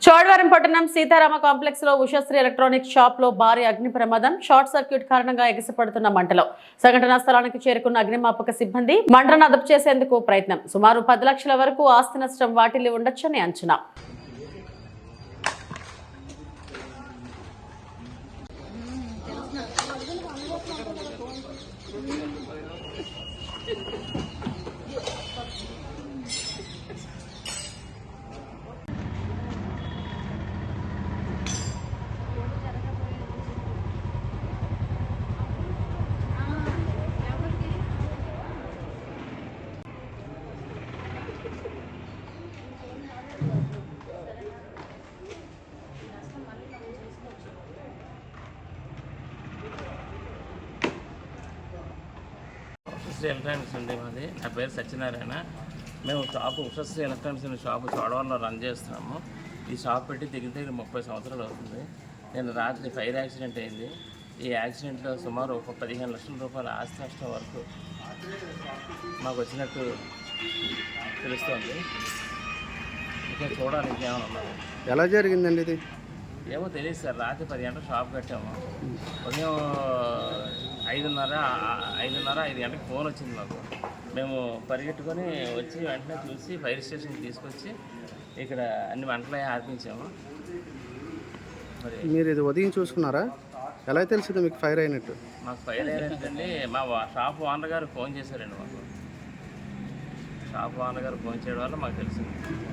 చోడవరం పట్టణం సీతారామ కాంప్లెక్స్ లో Ushasri electronic shop లో భారీ అగ్ని ప్రమాదం. షార్ట్ సర్క్యూట్ కారణంగా ఎగిసిపడుతున్న మంటలో సంఘటనా స్థలానికి చేరుకున్న అగ్నిమాపక సిబ్బంది మంటను అదుపు చేసేందుకు ప్రయత్నం. సుమారు 10 లక్షల వరకు ఆస్తి నష్టం వాటిల్లి ఉండొచ్చని అంచనా. ఉషశ్రీ ఎలక్ట్రానిక్స్ ఉంది మాది. నా పేరు సత్యనారాయణ. మేము షాపు ఉషశ్రీ ఎలక్ట్రానిక్స్ అనే షాపు చోడవరంలో రన్ చేస్తున్నాము. ఈ షాప్ పెట్టి దగ్గర 30 సంవత్సరాలు అవుతుంది. నేను రాత్రి ఫైర్ యాక్సిడెంట్ అయింది. ఈ యాక్సిడెంట్లో సుమారు ఒక 15 లక్షల రూపాయల ఆస్తి నష్టం వరకు మాకు వచ్చినట్టు తెలుస్తోంది. ఇంకా చూడాలి ఇంకేమైనా ఉన్నది. ఎలా జరిగిందండి ఇది? ఏమో తెలియదు సార్. రాత్రి 10 గంటలకు షాప్ కట్టాము. ఉదయం 5 గంటలకు ఫోన్ వచ్చింది మాకు. మేము పరిగెట్టుకొని వచ్చి వెంటనే చూసి ఫైర్ స్టేషన్కి తీసుకొచ్చి ఇక్కడ అన్ని మంటలు ఆర్పించాము. మరి మీరు ఇది ఉదయం చూసుకున్నారా? ఎలా తెలిసింది మీకు ఫైర్ అయినట్టు? మాకు ఫైర్ అయినట్టండి మా షాప్ ఓనర్ గారు ఫోన్ చేశారండి. మాకు షాప్ ఓనర్ గారు ఫోన్ చేయడం వల్ల మాకు తెలిసింది.